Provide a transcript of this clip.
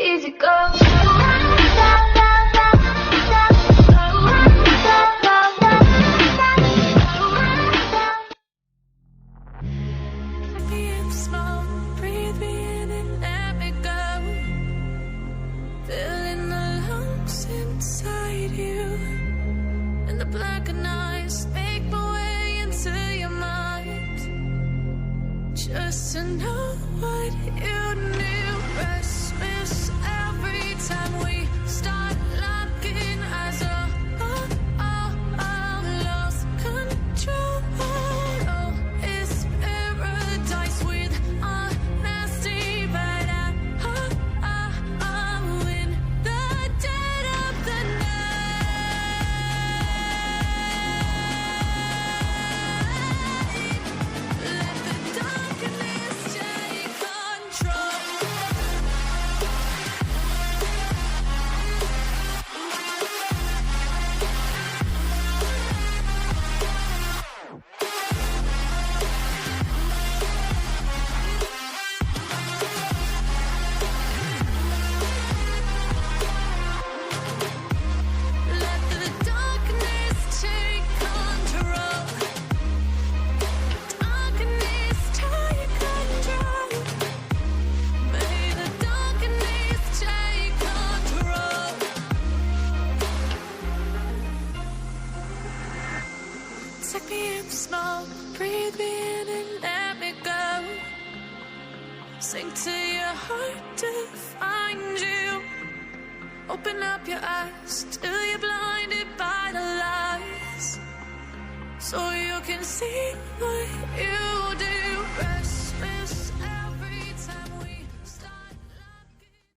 easy go. Just to know what you knew. Restless every time we start locking eyes. Lost control. Oh, it's paradise with honesty, but I'm in the dead of the night. Let the darkness take control. Let the darkness take control. Darkness take control. May the darkness take control. Take me in the smoke, breathe me in and let me go. Sink to your heart to find you. Open up your eyes till you're blinded by the lies, so you can see what you do. Rest